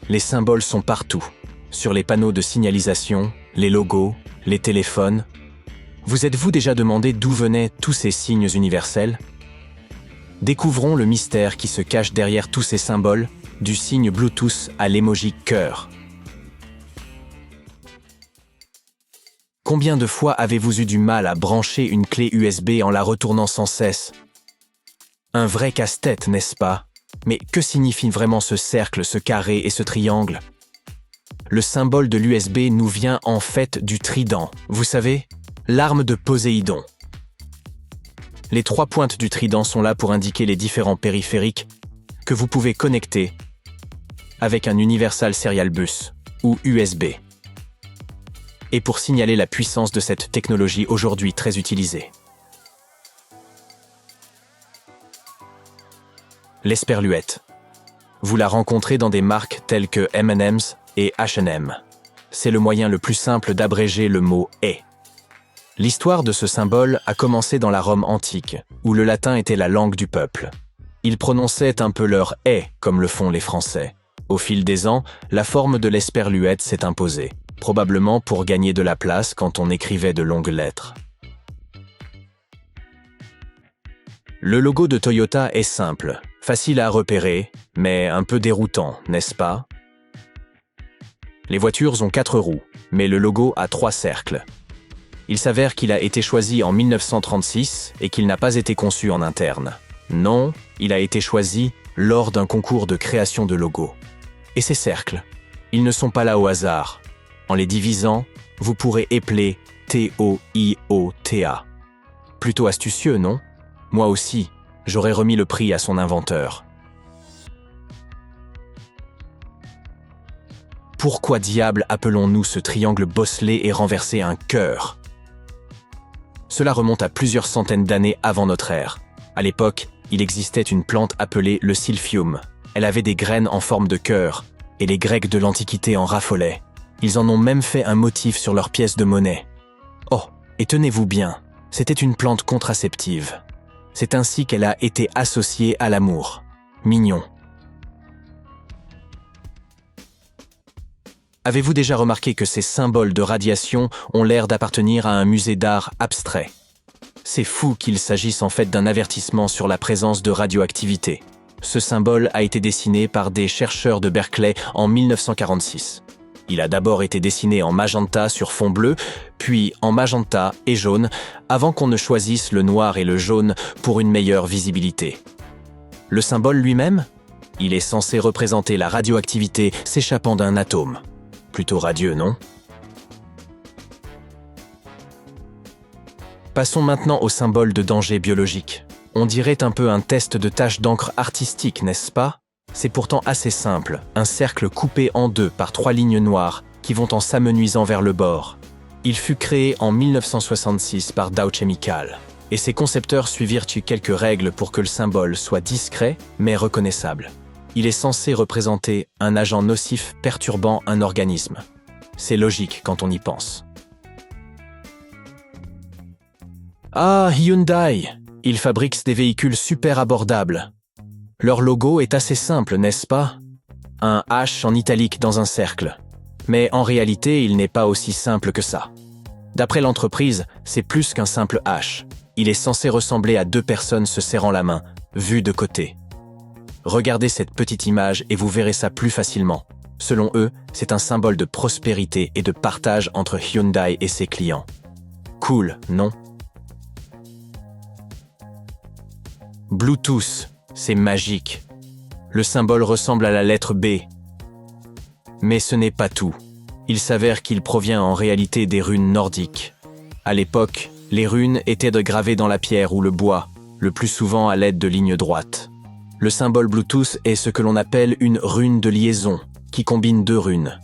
Les symboles sont partout, sur les panneaux de signalisation, les logos, les téléphones. Vous êtes-vous déjà demandé d'où venaient tous ces signes universels? Découvrons le mystère qui se cache derrière tous ces symboles, du signe Bluetooth à l'emoji cœur. Combien de fois avez-vous eu du mal à brancher une clé USB en la retournant sans cesse? Un vrai casse-tête, n'est-ce pas? Mais que signifie vraiment ce cercle, ce carré et ce triangle? Le symbole de l'USB nous vient en fait du trident, vous savez, l'arme de Poséidon. Les 3 pointes du trident sont là pour indiquer les différents périphériques que vous pouvez connecter avec un Universal Serial Bus ou USB. Et pour signaler la puissance de cette technologie aujourd'hui très utilisée. L'esperluette. Vous la rencontrez dans des marques telles que M&M's et H&M. C'est le moyen le plus simple d'abréger le mot « est ». L'histoire de ce symbole a commencé dans la Rome antique, où le latin était la langue du peuple. Ils prononçaient un peu leur « est » comme le font les Français. Au fil des ans, la forme de l'esperluette s'est imposée, probablement pour gagner de la place quand on écrivait de longues lettres. Le logo de Toyota est simple, facile à repérer, mais un peu déroutant, n'est-ce pas? Les voitures ont 4 roues, mais le logo a 3 cercles. Il s'avère qu'il a été choisi en 1936 et qu'il n'a pas été conçu en interne. Non, il a été choisi lors d'un concours de création de logos. Et ces cercles, ils ne sont pas là au hasard. En les divisant, vous pourrez épeler T-O-I-O-T-A. Plutôt astucieux, non? Moi aussi, j'aurais remis le prix à son inventeur. Pourquoi diable appelons-nous ce triangle bosselé et renversé un cœur? Cela remonte à plusieurs centaines d'années avant notre ère. À l'époque, il existait une plante appelée le silphium. Elle avait des graines en forme de cœur, et les Grecs de l'Antiquité en raffolaient. Ils en ont même fait un motif sur leurs pièces de monnaie. Oh, et tenez-vous bien, c'était une plante contraceptive. C'est ainsi qu'elle a été associée à l'amour. Mignon. Avez-vous déjà remarqué que ces symboles de radiation ont l'air d'appartenir à un musée d'art abstrait? C'est fou qu'il s'agisse en fait d'un avertissement sur la présence de radioactivité. Ce symbole a été dessiné par des chercheurs de Berkeley en 1946. Il a d'abord été dessiné en magenta sur fond bleu, puis en magenta et jaune, avant qu'on ne choisisse le noir et le jaune pour une meilleure visibilité. Le symbole lui-même? Il est censé représenter la radioactivité s'échappant d'un atome. Plutôt radieux, non? Passons maintenant au symbole de danger biologique. On dirait un peu un test de tache d'encre artistique, n'est-ce pas? C'est pourtant assez simple, un cercle coupé en 2 par 3 lignes noires qui vont en s'amenuisant vers le bord. Il fut créé en 1966 par Dow Chemical, et ses concepteurs suivirent quelques règles pour que le symbole soit discret mais reconnaissable. Il est censé représenter un agent nocif perturbant un organisme. C'est logique quand on y pense. Ah, Hyundai! Ils fabriquent des véhicules super abordables. Leur logo est assez simple, n'est-ce pas? Un H en italique dans un cercle. Mais en réalité, il n'est pas aussi simple que ça. D'après l'entreprise, c'est plus qu'un simple H. Il est censé ressembler à 2 personnes se serrant la main, vues de côté. Regardez cette petite image et vous verrez ça plus facilement. Selon eux, c'est un symbole de prospérité et de partage entre Hyundai et ses clients. Cool, non? Bluetooth, c'est magique. Le symbole ressemble à la lettre B. Mais ce n'est pas tout. Il s'avère qu'il provient en réalité des runes nordiques. À l'époque, les runes étaient gravées dans la pierre ou le bois, le plus souvent à l'aide de lignes droites. Le symbole Bluetooth est ce que l'on appelle une rune de liaison, qui combine 2 runes.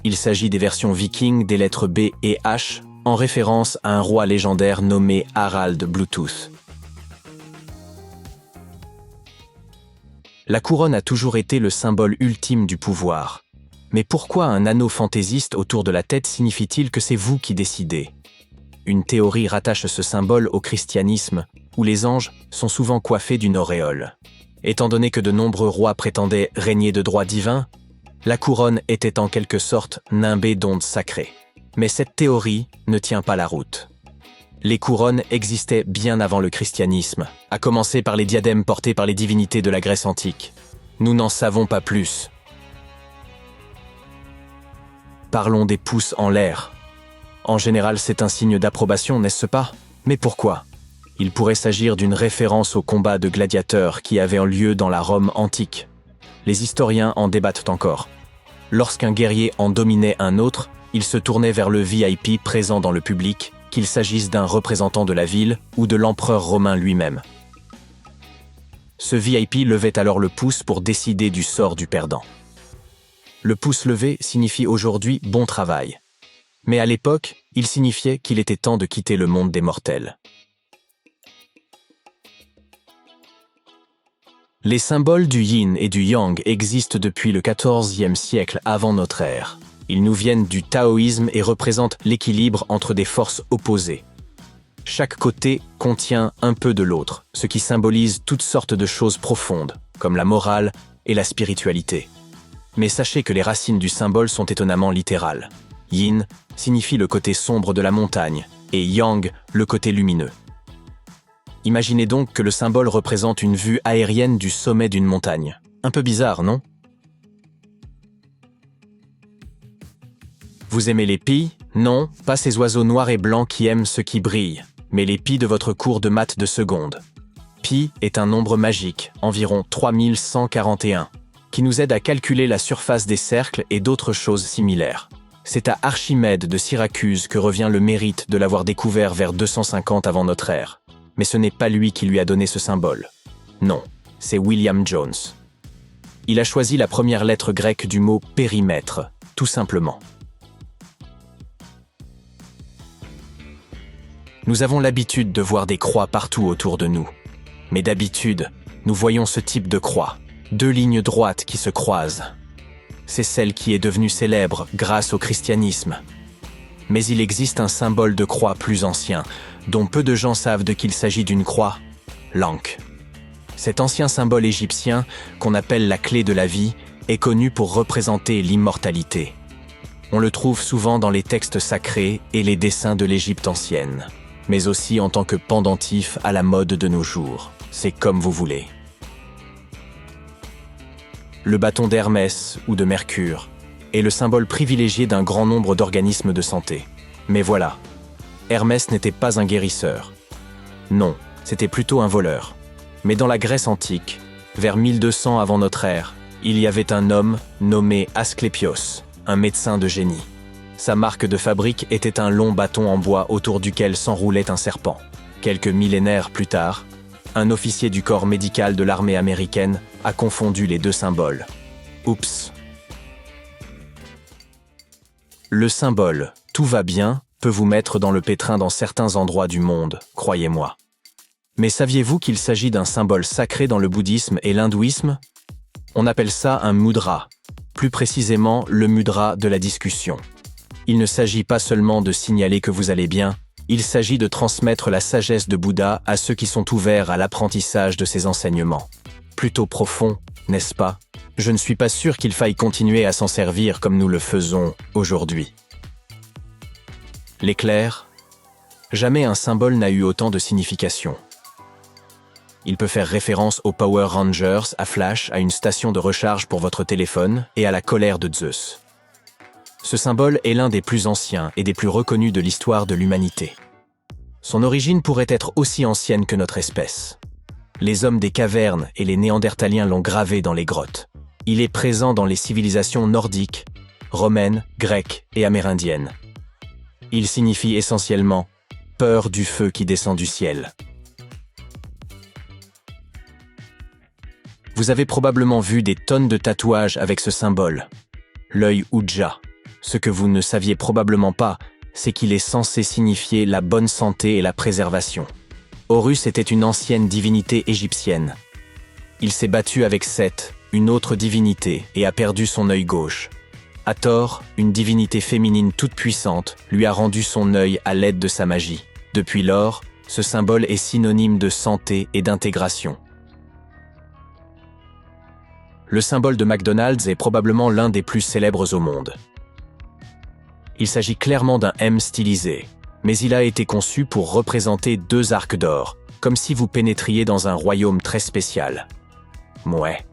Il s'agit des versions vikings des lettres B et H, en référence à un roi légendaire nommé Harald Bluetooth. La couronne a toujours été le symbole ultime du pouvoir. Mais pourquoi un anneau fantaisiste autour de la tête signifie-t-il que c'est vous qui décidez? Une théorie rattache ce symbole au christianisme, où les anges sont souvent coiffés d'une auréole. Étant donné que de nombreux rois prétendaient régner de droit divin, La couronne était en quelque sorte nimbée d'ondes sacrées. Mais cette théorie ne tient pas la route. Les couronnes existaient bien avant le christianisme, à commencer par les diadèmes portés par les divinités de la Grèce antique. Nous n'en savons pas plus. Parlons des pouces en l'air. En général, c'est un signe d'approbation, n'est-ce pas? Mais pourquoi? Il pourrait s'agir d'une référence au combat de gladiateurs qui avait lieu dans la Rome antique. Les historiens en débattent encore. Lorsqu'un guerrier en dominait un autre, il se tournait vers le VIP présent dans le public, qu'il s'agisse d'un représentant de la ville ou de l'empereur romain lui-même. Ce VIP levait alors le pouce pour décider du sort du perdant. Le pouce levé signifie aujourd'hui « bon travail ». Mais à l'époque, il signifiait qu'il était temps de quitter le monde des mortels. Les symboles du yin et du yang existent depuis le XIVe siècle avant notre ère. Ils nous viennent du taoïsme et représentent l'équilibre entre des forces opposées. Chaque côté contient un peu de l'autre, ce qui symbolise toutes sortes de choses profondes, comme la morale et la spiritualité. Mais sachez que les racines du symbole sont étonnamment littérales. Yin signifie le côté sombre de la montagne et yang le côté lumineux. Imaginez donc que le symbole représente une vue aérienne du sommet d'une montagne. Un peu bizarre, non? Vous aimez les pies? Non, pas ces oiseaux noirs et blancs qui aiment ce qui brille, mais les pies de votre cours de maths de seconde. Pi est un nombre magique, environ 3141, qui nous aide à calculer la surface des cercles et d'autres choses similaires. C'est à Archimède de Syracuse que revient le mérite de l'avoir découvert vers 250 avant notre ère. Mais ce n'est pas lui qui lui a donné ce symbole. Non, c'est William Jones. Il a choisi la première lettre grecque du mot « périmètre », tout simplement. Nous avons l'habitude de voir des croix partout autour de nous. Mais d'habitude, nous voyons ce type de croix, 2 lignes droites qui se croisent. C'est celle qui est devenue célèbre grâce au christianisme. Mais il existe un symbole de croix plus ancien, dont peu de gens savent de qu'il s'agit d'une croix, l'Ankh. Cet ancien symbole égyptien, qu'on appelle la clé de la vie, est connu pour représenter l'immortalité. On le trouve souvent dans les textes sacrés et les dessins de l'Égypte ancienne, mais aussi en tant que pendentif à la mode de nos jours. C'est comme vous voulez. Le bâton d'Hermès ou de Mercure est le symbole privilégié d'un grand nombre d'organismes de santé. Mais voilà, Hermès n'était pas un guérisseur. Non, c'était plutôt un voleur. Mais dans la Grèce antique, vers 1200 avant notre ère, il y avait un homme nommé Asclépios, un médecin de génie. Sa marque de fabrique était un long bâton en bois autour duquel s'enroulait un serpent. Quelques millénaires plus tard, un officier du corps médical de l'armée américaine a confondu les deux symboles. Oups. Le symbole « tout va bien » peut vous mettre dans le pétrin dans certains endroits du monde, croyez-moi. Mais saviez-vous qu'il s'agit d'un symbole sacré dans le bouddhisme et l'hindouisme? On appelle ça un mudra, plus précisément le mudra de la discussion. Il ne s'agit pas seulement de signaler que vous allez bien, il s'agit de transmettre la sagesse de Bouddha à ceux qui sont ouverts à l'apprentissage de ses enseignements. Plutôt profond, n'est-ce pas? Je ne suis pas sûr qu'il faille continuer à s'en servir comme nous le faisons aujourd'hui. L'éclair? Jamais un symbole n'a eu autant de signification. Il peut faire référence aux Power Rangers, à Flash, à une station de recharge pour votre téléphone et à la colère de Zeus. Ce symbole est l'un des plus anciens et des plus reconnus de l'histoire de l'humanité. Son origine pourrait être aussi ancienne que notre espèce. Les hommes des cavernes et les Néandertaliens l'ont gravé dans les grottes. Il est présent dans les civilisations nordiques, romaines, grecques et amérindiennes. Il signifie essentiellement « peur du feu qui descend du ciel ». Vous avez probablement vu des tonnes de tatouages avec ce symbole, l'œil Ujja. Ce que vous ne saviez probablement pas, c'est qu'il est censé signifier la bonne santé et la préservation. Horus était une ancienne divinité égyptienne. Il s'est battu avec Seth, une autre divinité, et a perdu son œil gauche. Hathor, une divinité féminine toute puissante, lui a rendu son œil à l'aide de sa magie. Depuis lors, ce symbole est synonyme de santé et d'intégration. Le symbole de McDonald's est probablement l'un des plus célèbres au monde. Il s'agit clairement d'un M stylisé, mais il a été conçu pour représenter deux arcs d'or, comme si vous pénétriez dans un royaume très spécial. Mouais.